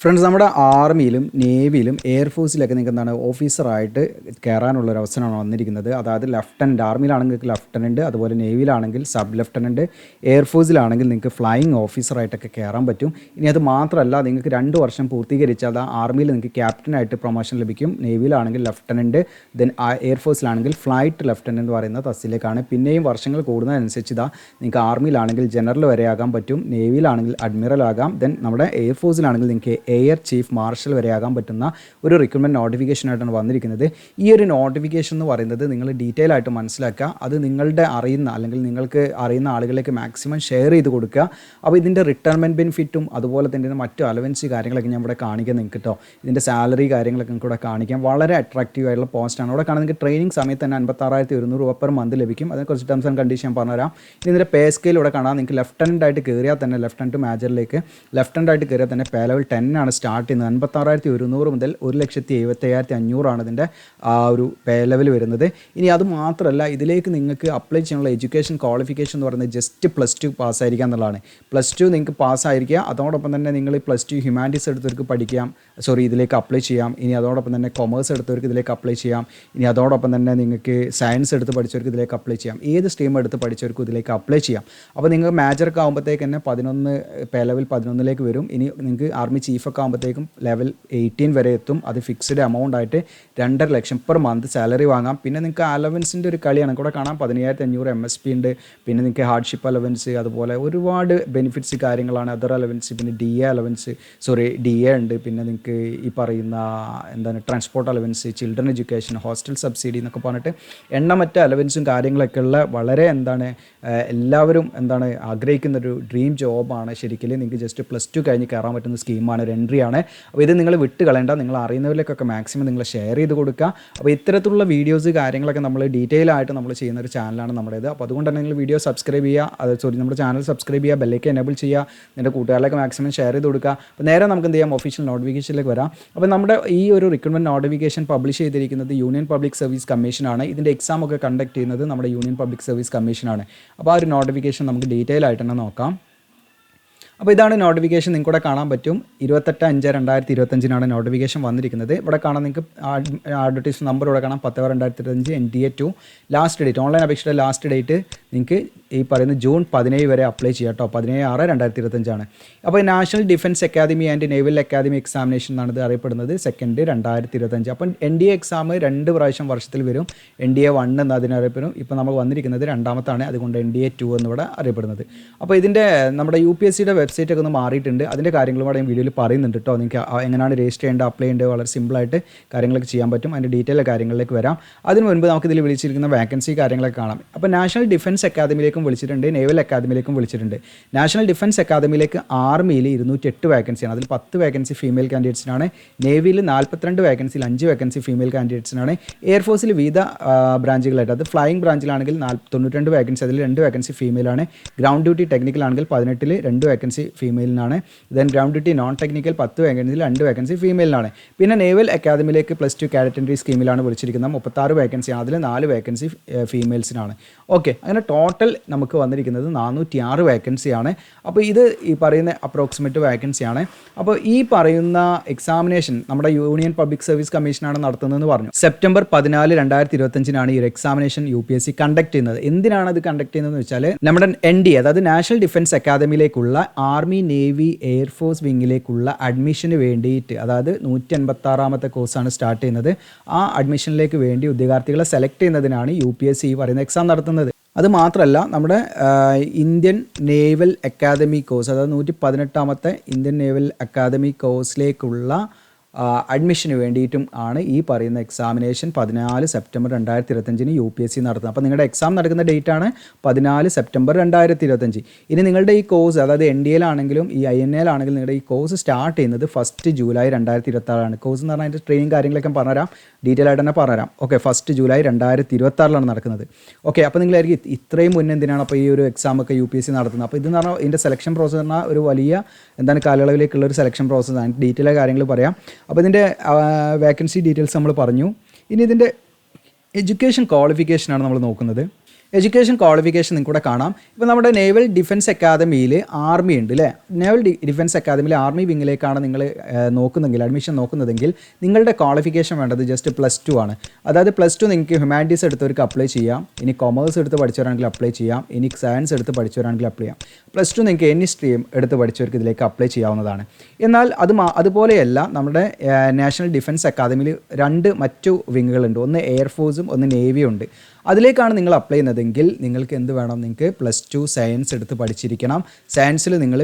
Friends, നമ്മുടെ ആർമിയിലും നേവിയിലും എയർഫോഴ്സിലൊക്കെ നിങ്ങൾക്ക് എന്താണ് ഓഫീസറായിട്ട് കയറാനുള്ളൊരു അവസരമാണ് വന്നിരിക്കുന്നത്. അതായത് ലെഫ്റ്റനൻറ്റ്, ആർമിയിലാണെങ്കിൽ ലെഫ്റ്റനൻറ്റ്, അതുപോലെ നേവിയിലാണെങ്കിൽ സബ് ലെഫ്റ്റനൻറ്റ്, എയർഫോഴ്സിലാണെങ്കിൽ നിങ്ങൾക്ക് ഫ്ലൈയിങ് ഓഫീസറായിട്ടൊക്കെ കയറാൻ പറ്റും. ഇനി അത് മാത്രമല്ല, നിങ്ങൾക്ക് 2 വർഷം പൂർത്തീകരിച്ചാൽ ആർമിയിൽ നിങ്ങൾക്ക് ക്യാപ്റ്റനായിട്ട് പ്രൊമോഷൻ ലഭിക്കും. നേവിയിലാണെങ്കിൽ ലെഫ്റ്റനൻറ്റ്, ദെൻ എയർഫോഴ്സിലാണെങ്കിൽ ഫ്ലൈറ്റ് ലെഫ്റ്റനൻറ്റ് എന്ന് പറയുന്ന തസ്തിലേക്കാണ്. പിന്നെയും വർഷങ്ങൾ കൂടുന്നതനുസരിച്ച് നിങ്ങൾക്ക് ആർമിയിലാണെങ്കിൽ ജനറൽ വരെ ആകാൻ പറ്റും, നേവിയിലാണെങ്കിൽ അഡ്മിറൽ ആകാം, ദെൻ നമ്മുടെ എയർഫോഴ്സിലാണെങ്കിൽ നിങ്ങൾക്ക് എയർ ചീഫ് മാർഷൽ വരെ ആകാൻ പറ്റുന്ന ഒരു റിക്രൂട്ട്മെൻറ്റ് നോട്ടിഫിക്കേഷനായിട്ടാണ് വന്നിരിക്കുന്നത്. ഈ ഒരു നോട്ടിഫിക്കേഷൻ എന്ന് പറയുന്നത് നിങ്ങൾ ഡീറ്റെയിൽ ആയിട്ട് മനസ്സിലാക്കുക. അത് നിങ്ങളുടെ അറിയുന്ന അല്ലെങ്കിൽ നിങ്ങൾക്ക് അറിയുന്ന ആളുകളിലേക്ക് മാക്സിമം ഷെയർ ചെയ്ത് കൊടുക്കുക. അപ്പോൾ ഇതിൻ്റെ റിട്ടയർമെൻറ്റ് ബെനിഫിറ്റും അതുപോലെ തന്നെ മറ്റു അലവൻസ് കാര്യങ്ങളൊക്കെ ഞാൻ ഇവിടെ കാണിക്കാൻ നിങ്ങൾക്ക് കേട്ടോ. ഇതിൻ്റെ സാലറി കാര്യങ്ങളൊക്കെ നിങ്ങൾക്ക് ഇവിടെ കാണിക്കാം. വളരെ അട്രാക്റ്റീവ് ആയിട്ടുള്ള പോസ്റ്റാണ്. ഇവിടെ കാണാൻ നിങ്ങൾക്ക് ട്രെയിനിങ് സമയത്ത് തന്നെ 56,100 രൂപ പെർ മന്ത് ലഭിക്കും. അതിനെക്കുറിച്ച് ടേംസ് ആൻഡ് കണ്ടീഷൻ ഞാൻ പറഞ്ഞുതരാം. ഇനി ഇതിൻ്റെ പേ സ്കെയിൽ ഇവിടെ കാണാം. നിങ്ങൾക്ക് ലെഫ്റ്റനൻ്റ് ആയിട്ട് കയറിയാൽ തന്നെ ലെഫ്റ്റനൻറ്റ് മേജറിലേക്ക് ലെഫ്റ്റനൻ്റ് ആയിട്ട് കയറിയാൽ തന്നെ പേ ലെവൽ 10 ആണ് സ്റ്റാർട്ട് ചെയ്യുന്നത്. 56,100 മുതൽ 1,75,500 ഇതിൻ്റെ ഒരു പേ ലെവൽ വരുന്നത്. ഇനി അത് മാത്രമല്ല, ഇതിലേക്ക് നിങ്ങൾക്ക് അപ്ലൈ ചെയ്യാനുള്ള എഡ്യൂക്കേഷൻ ക്വാളിഫിക്കേഷൻ എന്ന് പറയുന്നത് ജസ്റ്റ് +2 പാസ്സായിരിക്കുക എന്നുള്ളതാണ്. +2 നിങ്ങൾക്ക് പാസ്സായിരിക്കുക. അതോടൊപ്പം തന്നെ നിങ്ങൾ +2 ഹ്യൂമാനിറ്റീസ് എടുത്തവർക്ക് പഠിക്കാം, ഇതിലേക്ക് അപ്ലൈ ചെയ്യാം. ഇനി അതോടൊപ്പം തന്നെ കൊമേഴ്സ് എടുത്തവർക്ക് ഇതിലേക്ക് അപ്ലൈ ചെയ്യാം. ഇനി അതോടൊപ്പം തന്നെ നിങ്ങൾക്ക് സയൻസ് എടുത്ത് പഠിച്ചവർക്ക് ഇതിലേക്ക് അപ്ലൈ ചെയ്യാം. ഏത് സ്ട്രീം എടുത്ത് പഠിച്ചവർക്കും ഇതിലേക്ക് അപ്ലൈ ചെയ്യാം. അപ്പോൾ നിങ്ങൾ മേജറൊക്കെ ആകുമ്പോഴത്തേക്ക് തന്നെ 11 പേ ലെവൽ 11ലേക്ക് വരും. ഇനി നിങ്ങൾക്ക് ആർമി ചീഫൊക്കെ ആകുമ്പോഴത്തേക്കും ലെവൽ 18 വരെ എത്തും. അത് ഫിക്സ്ഡ് എമൗണ്ട് ആയിട്ട് 2.5 ലക്ഷം പെർ മന്ത് സാലറി വാങ്ങാം. പിന്നെ നിങ്ങൾക്ക് അലവൻസിൻ്റെ ഒരു കളിയാണ് കൂടെ കാണാം. 17,500 MSP ഉണ്ട്. പിന്നെ നിങ്ങൾക്ക് ഹാർഡ്ഷിപ്പ് അലവൻസ്, അതുപോലെ ഒരുപാട് ബെനിഫിറ്റ്സ് കാര്യങ്ങളാണ്. അതർ അലവൻസ്, പിന്നെ DA ഉണ്ട്. പിന്നെ നിങ്ങൾക്ക് ഈ പറയുന്ന transport allowance, children education, hostel subsidy എന്നൊക്കെ പറഞ്ഞിട്ട് എണ്ണമറ്റ അലവൻസും കാര്യങ്ങളൊക്കെ ഉള്ള വളരെ എല്ലാവരും ആഗ്രഹിക്കുന്നൊരു ഡ്രീം ജോബാണ്. ശരിക്കും നിങ്ങൾക്ക് ജസ്റ്റ് +2 കഴിഞ്ഞ് കയറാൻ പറ്റുന്ന സ്കീമാണ്, ഒരു എൻട്രിയാണ്. അപ്പോൾ ഇത് നിങ്ങൾ വിട്ട് കളയേണ്ട. നിങ്ങൾ അറിയുന്നവരിലേക്കൊക്കെ മാക്സിമം നിങ്ങൾ ഷെയർ ചെയ്ത് കൊടുക്കുക. അപ്പോൾ ഇത്തരത്തിലുള്ള വീഡിയോസ് കാര്യങ്ങളൊക്കെ നമ്മൾ ഡീറ്റെയിൽ ആയിട്ട് നമ്മൾ ചെയ്യുന്ന ഒരു ചാനലാണ് നമ്മുടേത്. അപ്പോൾ അതുകൊണ്ട് തന്നെ നിങ്ങൾ വീഡിയോ സബ്സ്ക്രൈബ് ചെയ്യുക, നമ്മുടെ ചാനൽ സബ്സ്ക്രൈബ് ചെയ്യുക, ബെല്ലേക്ക് എനേബിൾ ചെയ്യുക, നിങ്ങളുടെ കൂട്ടുകാരിലേക്ക് മാക്സിമം ഷെയർ ചെയ്ത് കൊടുക്കുക. അപ്പോൾ നേരെ നമുക്ക് എന്ത് ചെയ്യാം, ഒഫീഷ്യൽ നോട്ടിഫിക്കേഷനിലേക്ക് വരാം. അപ്പോൾ നമ്മുടെ ഈ ഒരു റിക്രൂട്ട്മെൻറ്റ് നോട്ടിഫിക്കേഷൻ പബ്ലിഷ് ചെയ്തിരിക്കുന്നത് യൂണിയൻ പബ്ലിക് സർവീസ് കമ്മീഷനാണ്. ഇതിൻ്റെ എക്സാം ഒക്കെ കണ്ടക്ട് ചെയ്യുന്നത് നമ്മുടെ യൂണിയൻ പബ്ലിക് സർവീസ് കമ്മീഷനാണ്. അപ്പോൾ ആ ഒരു നോട്ടിഫിക്കേഷൻ നമുക്ക് ഡീറ്റെയിൽ ആയിട്ട് തന്നെ നോക്കാം. അപ്പോൾ ഇതാണ് നോട്ടിഫിക്കേഷൻ. നിങ്ങൾക്ക് കൂടെ കാണാൻ പറ്റും. 28/5/2025 നോട്ടിഫിക്കേഷൻ വന്നിരിക്കുന്നത്. ഇവിടെ കാണാൻ നിങ്ങൾക്ക് അഡ്വർടൈസ് നമ്പർ ഇവിടെ കാണാം, 10/2025 NTA 2. ലാസ്റ്റ് ഡേറ്റ്, ഓൺലൈൻ അപേക്ഷയുടെ ലാസ്റ്റ് ഡേറ്റ് നിങ്ങൾക്ക് ഈ പറയുന്ന ജൂൺ 17 വരെ അപ്ലൈ ചെയ്യാം കേട്ടോ. 17/6/2025. അപ്പോൾ national defence academy and naval academy examination എന്നാണ് ഇത് അറിയപ്പെടുന്നത്. 2nd 2025. അപ്പം NDA എക്സാം 2 പ്രാവശ്യം വർഷത്തിൽ വരും. NDA 1 എന്ന് അതിനറിയപ്പെടും. ഇപ്പോൾ നമ്മൾ വന്നിരിക്കുന്നത് 2ാമത്താണ്, അതുകൊണ്ട് NDA 2 എന്നിവിടെ അറിയപ്പെടുന്നത്. അപ്പോൾ ഇതിൻ്റെ നമ്മുടെ UPSCയുടെ വെബ്സൈറ്റൊക്കെ ഒന്ന് മാറിയിട്ടുണ്ട്. അതിൻ്റെ കാര്യങ്ങളും കൂടെ വീഡിയോയിൽ പറയുന്നുണ്ട് കേട്ടോ. നിങ്ങൾക്ക് എങ്ങനെയാണ് രജിസ്റ്റർ ചെയ്യേണ്ടത്, അപ്ലൈ ചെയ്യേണ്ടത്, വളരെ സിമ്പിളായിട്ട് കാര്യങ്ങളൊക്കെ ചെയ്യാൻ പറ്റും. അതിൻ്റെ ഡീറ്റെയിൽ കാര്യങ്ങളിലേക്ക് വരാം. അതിന് മുൻപ് നമുക്കിതിൽ വിളിച്ചിരിക്കുന്ന വാക്കൻസി കാര്യങ്ങളൊക്കെ കാണാം. അപ്പോൾ നാഷണൽ ഡിഫൻസ് അക്കാദമിയിലേക്കും വിളിച്ചിട്ടുണ്ട്, നേവൽ അക്കാദമിയിലേക്കും വിളിച്ചിട്ടുണ്ട്. നാഷണൽ ഡിഫൻസ് അക്കാദമിയിലേക്ക് ആർമിയിൽ 208 വാക്കൻസിയാണ്. അതിൽ 10 വാക്കൻസി ഫീമെയിൽ കാൻഡിഡേറ്റ്സിനാണ്. നേവിയിൽ 42 വാക്കൻസിയിൽ 5 വാക്കൻസി ഫീമെയിൽ കാൻഡിഡേറ്റ്സിനാണ്. എയർഫോഴ്സിൽ വിവിധ ബ്രാഞ്ചുകളായിട്ട്, അത് ഫ്ലൈയിങ് ബ്രാഞ്ചിലാണെങ്കിൽ 92 വാക്കൻസി, അതിൽ 2 വാക്കൻസി ഫീമെയിലാണ്. ഗ്രൗണ്ട് ഡ്യൂട്ടി ടെക്നിക്കലാണെങ്കിൽ 18-ൽ 2 വാക്കൻസി ഫീമെയിലിനാണ്. Then ground duty non technical 10 വാക്കൻസിയിൽ 2 വാക്കൻസി ഫീമെയിലിനാണ്. പിന്നെ നേവൽ അക്കാദമിയിലേക്ക് +2 കാഡറ്റ് എൻട്രി സ്കീമിലാണ് വിളിച്ചിരിക്കുന്നത്. 36 വാക്കൻസിയാണ്, അതിൽ 4 വാക്കൻസി ഫീമെയിൽസിനാണ്. ഓക്കെ, അങ്ങനെ ടോട്ടൽ നമുക്ക് വന്നിരിക്കുന്നത് 406 വാക്കൻസിയാണ്. അപ്പോൾ ഇത് ഈ പറയുന്ന അപ്രോക്സിമേറ്റ് വാക്കൻസിയാണ്. അപ്പോൾ ഈ പറയുന്ന എക്സാമിനേഷൻ നമ്മുടെ യൂണിയൻ പബ്ലിക് സർവീസ് കമ്മീഷനാണ് നടത്തുന്നതെന്ന് പറഞ്ഞു. സെപ്റ്റംബർ 14, 2025 ഈ ഒരു എക്സാമിനേഷൻ UPSC കണ്ടക്ട് ചെയ്യുന്നത്. എന്തിനാണ് അത് കണ്ടക്ട് ചെയ്യുന്നതെന്ന് വെച്ചാൽ നമ്മുടെ NDA, അതായത് നാഷണൽ ഡിഫൻസ് അക്കാദമിയിലേക്കുള്ള ആർമി, നേവി, എയർഫോഴ്സ് വിങ്ങിലേക്കുള്ള അഡ്മിഷന് വേണ്ടിയിട്ട്, അതായത് 186ാമത്തെ കോഴ്സാണ് സ്റ്റാർട്ട് ചെയ്യുന്നത്. ആ അഡ്മിഷനിലേക്ക് വേണ്ടി ഉദ്യോഗാർത്ഥികളെ സെലക്ട് ചെയ്യുന്നതിനാണ് UPSC ഈ പറയുന്ന എക്സാം നടത്തുന്നത്. അത് മാത്രമല്ല, നമ്മുടെ ഇന്ത്യൻ നേവൽ അക്കാദമി കോഴ്സ്, അതായത് 118ാമത്തെ ഇന്ത്യൻ നേവൽ അക്കാദമി കോഴ്സിലേക്കുള്ള അഡ്മിഷന് വേണ്ടിയിട്ടും ആണ് ഈ പറയുന്ന എക്സാമിനേഷൻ 14 സെപ്റ്റംബർ 2025 UPSC നടത്തുന്നത്. അപ്പോൾ നിങ്ങളുടെ എക്സാം നടക്കുന്ന ഡേറ്റാണ് 14 സെപ്റ്റംബർ 2025. ഇനി നിങ്ങളുടെ ഈ കോഴ്സ്, അതായത് NDAയിലാണെങ്കിലും ഈ INAയിലാണെങ്കിലും നിങ്ങളുടെ ഈ കോഴ്സ് സ്റ്റാർട്ട് ചെയ്യുന്നത് 1 ജൂലൈ 2026 കോഴ്സ് എന്ന് പറഞ്ഞാൽ അതിൻ്റെ ട്രെയിനിങ് കാര്യങ്ങളൊക്കെ പറഞ്ഞുതരാം, ഡീറ്റെയിൽ ആയിട്ട് തന്നെ പറഞ്ഞുതരാം. ഓക്കെ, 1 ജൂലൈ 2026 നടക്കുന്നത്. ഓക്കെ, അപ്പോൾ നിങ്ങളായിരിക്കും ഇത്രയും മുന്നേ എന്തിനാണ് അപ്പോൾ ഈ ഒരു എക്സാമൊക്കെ UPSC നടത്തുന്നത്? അപ്പോൾ ഇതെന്ന് പറഞ്ഞാൽ ഇതിൻ്റെ സെലക്ഷൻ പ്രോസസ് പറഞ്ഞാൽ ഒരു വലിയ കാലയളവിലേക്കുള്ള ഒരു സെലക്ഷൻ പ്രോസസ്സാണ്. ഡീറ്റെയിൽ കാര്യങ്ങൾ പറയാം. അപ്പോൾ ഇതിൻ്റെ വേക്കൻസി ഡീറ്റെയിൽസ് നമ്മൾ പറഞ്ഞു. ഇനി ഇതിൻ്റെ എഡ്യൂക്കേഷൻ ക്വാളിഫിക്കേഷനാണ് നമ്മൾ നോക്കുന്നത്. എഡ്യൂക്കേഷൻ ക്വാളിഫിക്കേഷൻ നിങ്ങൾക്ക് ഇവിടെ കാണാം. ഇപ്പോൾ നമ്മുടെ നേവൽ ഡിഫൻസ് അക്കാദമിയിൽ ആർമി ഉണ്ട് അല്ലേ. നേവൽ ഡിഫൻസ് അക്കാദമിയിൽ ആർമി വിങ്ങിലേക്കാണ് നിങ്ങൾ നോക്കുന്നെങ്കിൽ അഡ്മിഷൻ നോക്കുന്നതെങ്കിൽ നിങ്ങളുടെ ക്വാളിഫിക്കേഷൻ വേണ്ടത് ജസ്റ്റ് +2 ആണ്. അതായത് +2 നിങ്ങൾക്ക് ഹ്യൂമാനിറ്റീസ് എടുത്തവർക്ക് അപ്ലൈ ചെയ്യാം, ഇനി കൊമേഴ്സ് എടുത്ത് പഠിച്ചവരാണെങ്കിൽ അപ്ലൈ ചെയ്യാം, ഇനി സയൻസ് എടുത്ത് പഠിച്ചവരാണെങ്കിൽ അപ്ലൈ ചെയ്യാം. +2 നിങ്ങൾക്ക് എനി സ്ട്രീം എടുത്ത് പഠിച്ചവർക്ക് ഇതിലേക്ക് അപ്ലൈ ചെയ്യാവുന്നതാണ്. എന്നാൽ അതുപോലെയല്ല നമ്മുടെ നാഷണൽ ഡിഫൻസ് അക്കാദമിയിൽ 2 മറ്റു വിങ്ങുകളുണ്ട്. ഒന്ന് എയർഫോഴ്സും ഒന്ന് നേവിയും ഉണ്ട്. അതിലേക്കാണ് നിങ്ങൾ അപ്ലൈ ചെയ്യുന്നതെങ്കിൽ നിങ്ങൾക്ക് എന്ത് വേണം, നിങ്ങൾക്ക് +2 സയൻസ് എടുത്ത് പഠിച്ചിരിക്കണം. സയൻസിൽ നിങ്ങൾ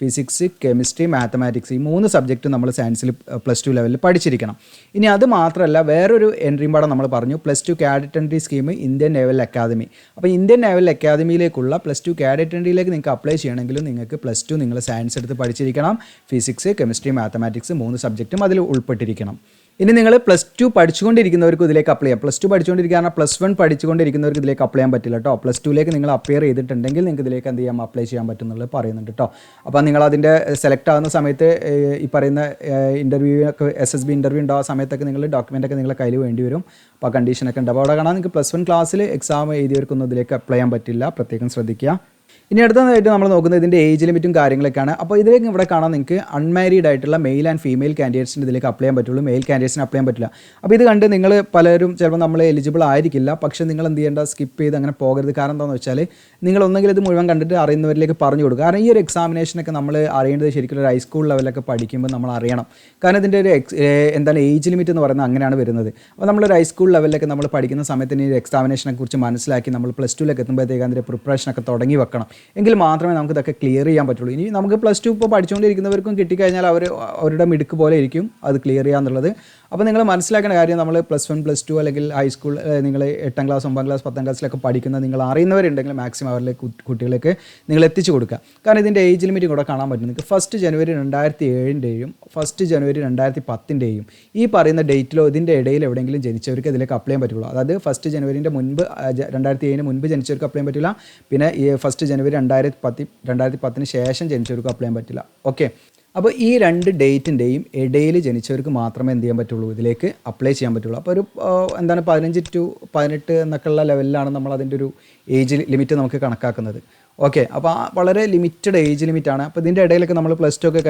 ഫിസിക്സ്, കെമിസ്ട്രി, മാത്തമാറ്റിക്സ് ഈ 3 സബ്ജക്റ്റ് നമ്മൾ സയൻസിൽ +2 ലെവലിൽ പഠിച്ചിരിക്കണം. ഇനി അത് മാത്രമല്ല വേറൊരു എൻട്രിയും പാടെ നമ്മൾ പറഞ്ഞു, +2 cadet entry scheme Indian naval academy. അപ്പോൾ ഇന്ത്യൻ നേവൽ അക്കാദമിയിലേക്കുള്ള +2 കാഡറ്റ് എൻട്രിയിലേക്ക് നിങ്ങൾക്ക് അപ്ലൈ ചെയ്യണമെങ്കിലും നിങ്ങൾക്ക് +2 നിങ്ങൾ സയൻസ് എടുത്ത് പഠിച്ചിരിക്കണം. ഫിസിക്സ്, കെമിസ്ട്രി, മാത്തമാറ്റിക്സ് 3 സബ്ജക്റ്റും അതിൽ ഉൾപ്പെട്ടിരിക്കണം. ഇനി നിങ്ങൾ +2 പഠിച്ചുകൊണ്ടിരിക്കുന്നവർക്ക് ഇതിലേക്ക് അപ്ലൈ ചെയ്യാം. +2 പഠിച്ചുകൊണ്ടിരിക്കുകയാണ്, +1 പഠിച്ചുകൊണ്ടിരിക്കുന്നവർക്ക് ഇതിലേക്ക് അപ്ലൈ ചെയ്യാൻ പറ്റില്ല കേട്ടോ. +2ലേക്ക് നിങ്ങൾ അപ്പിയർ ചെയ്തിട്ടുണ്ടെങ്കിൽ നിങ്ങൾക്ക് ഇതിലേക്ക് എന്ത് ചെയ്യാം, അപ്ലൈ ചെയ്യാൻ പറ്റും എന്നുള്ളത് പറയുന്നുണ്ട് കേട്ടോ. അപ്പോൾ നിങ്ങൾ അതിൻ്റെ സെലക്ട് ആകുന്ന സമയത്ത് ഈ പറയുന്ന ഇൻ്റർവ്യൂ ഒക്കെ SSB ഇൻ്റർവ്യൂ ഉണ്ടാകുന്ന സമയത്തൊക്കെ നിങ്ങൾ ഡോക്യുമെൻ്റൊക്കെ നിങ്ങളുടെ കയ്യിൽ വേണ്ടി വരും. അപ്പോൾ ആ കണ്ടീഷനൊക്കെ ഉണ്ട്. അപ്പോൾ അവിടെ കാണാൻ നിങ്ങൾക്ക് +1 ക്ലാസ്സിൽ എക്സാം എഴുതിയവർക്കൊന്നും ഇതിലേക്ക് അപ്ലൈ ചെയ്യാൻ പറ്റില്ല, പ്രത്യേകം ശ്രദ്ധിക്കുക. ഇനി അടുത്തതായിട്ട് നമ്മൾ നോക്കുന്നത് ഇതിൻ്റെ ഏജ് ലിമിറ്റും കാര്യങ്ങളൊക്കെയാണ്. അപ്പോൾ ഇതിലേക്ക് ഇവിടെ കാണാൻ നിങ്ങൾക്ക് അൺമാരീഡ് ആയിട്ടുള്ള മെയിൽ ആൻഡ് ഫീമെയിൽ കാൻഡിഡേറ്റ്സിന് ഇതിലേക്ക് അപ്ലൈ ചെയ്യാൻ പറ്റുള്ളൂ, മെയിൽ കാൻഡിഡേറ്റ്സിന് അപ്ലൈ ചെയ്യാൻ പറ്റില്ല. അപ്പോൾ ഇത് കണ്ട് നിങ്ങൾ പലരും ചിലപ്പോൾ നമ്മൾ എലിജിബിൾ ആയിരിക്കില്ല, പക്ഷേ നിങ്ങൾ എന്ത് ചെയ്യേണ്ട, സ്കിപ്പ് ചെയ്ത് അങ്ങനെ പോകരുത്. കാരണം എന്താണെന്ന് വെച്ചാൽ നിങ്ങൾ ഒന്നെങ്കിൽ ഇത് മുഴുവൻ കണ്ടിട്ട് അറിയുന്നവരിലേക്ക് പറഞ്ഞു കൊടുക്കുക. കാരണം ഈ ഒരു എക്സാമിനേഷനൊക്കെ നമ്മൾ അറിയേണ്ടത് ശരിക്കും ഒരു ഹൈസ്കൂൾ ലെവലൊക്കെ പഠിക്കുമ്പോൾ നമ്മൾ അറിയണം. കാരണം ഇതിൻ്റെ ഒരു ഏജ് ലിമിറ്റ് എന്ന് പറയുന്നത് അങ്ങനെയാണ് വരുന്നത്. അപ്പോൾ നമ്മളൊരു ഹൈസ്കൂൾ ലെവലിലൊക്കെ നമ്മൾ പഠിക്കുന്ന സമയത്ത് ഈ എക്സാമിനേഷനെ കുറിച്ച് മനസ്സിലാക്കി നമ്മൾ +2ലേക്ക് എത്തുമ്പോഴത്തേക്ക് അതിൻ്റെ പ്രിപ്പറേഷനൊക്കെ തുടങ്ങി വെക്കണം. എങ്കിൽ മാത്രമേ നമുക്ക് ഇതൊക്കെ ക്ലിയർ ചെയ്യാൻ പറ്റുള്ളൂ. ഇനി നമുക്ക് +2 ഇപ്പോൾ പഠിച്ചുകൊണ്ടിരിക്കുന്നവർക്കും കിട്ടിക്കഴിഞ്ഞാൽ അവരുടെ മിടുക്ക് പോലെ ഇരിക്കും അത് ക്ലിയർ ചെയ്യാന്നുള്ളത്. അപ്പോൾ നിങ്ങൾ മനസ്സിലാക്കേണ്ട കാര്യം, നമ്മൾ +1 +2 അല്ലെങ്കിൽ ഹൈസ്കൂൾ നിങ്ങൾ 8ാം ക്ലാസ് 9ാം ക്ലാസ് 10ാം ക്ലാസ്സിലൊക്കെ പഠിക്കുന്ന നിങ്ങൾ അറിയുന്നവരുണ്ടെങ്കിൽ മാക്സിമം അവരിലേക്ക് കുട്ടികളിലേക്ക് നിങ്ങൾ എത്തിച്ചു കൊടുക്കുക. കാരണം ഇതിൻ്റെ ഏജ് ലിമിറ്റ് കൂടെ കാണാൻ പറ്റും. നിങ്ങൾക്ക് 1 ജനുവരി 2007 1 ജനുവരി 2010 ഈ പറയുന്ന ഡേറ്റിലോ ഇതിൻ്റെ ഇടയിൽ എവിടെയെങ്കിലും ജനിച്ചവർക്ക് ഇതിലേക്ക് അപ്ലൈ ചെയ്യാൻ പറ്റുള്ളൂ. അതായത് 1 ജനുവരിൻ്റെ മുൻപ് 2007 മുൻപ് ജനിച്ചവർക്ക് അപ്ലൈ ചെയ്യാൻ പറ്റില്ല. പിന്നെ ഈ 1 ജനുവരി 2010 ശേഷം ജനിച്ചവർക്ക് അപ്ലൈ ചെയ്യാൻ പറ്റില്ല. ഓക്കെ, അപ്പോൾ ഈ 2 ഡേറ്റിൻ്റെയും ഇടയിൽ ജനിച്ചവർക്ക് മാത്രമേ എന്ത് ചെയ്യാൻ പറ്റുള്ളൂ, ഇതിലേക്ക് അപ്ലൈ ചെയ്യാൻ പറ്റുള്ളൂ. അപ്പോൾ ഒരു 15 to 18 എന്നൊക്കെയുള്ള ലെവലിലാണ് നമ്മൾ അതിൻ്റെ ഒരു ഏജ് ലിമിറ്റ് നമുക്ക് കണക്കാക്കുന്നത്. ഓക്കെ, അപ്പോൾ വളരെ ലിമിറ്റഡ് ഏജ് ലിമിറ്റാണ്. അപ്പോൾ ഇതിൻ്റെ ഇടയിലൊക്കെ നമ്മൾ +2 ഒക്കെ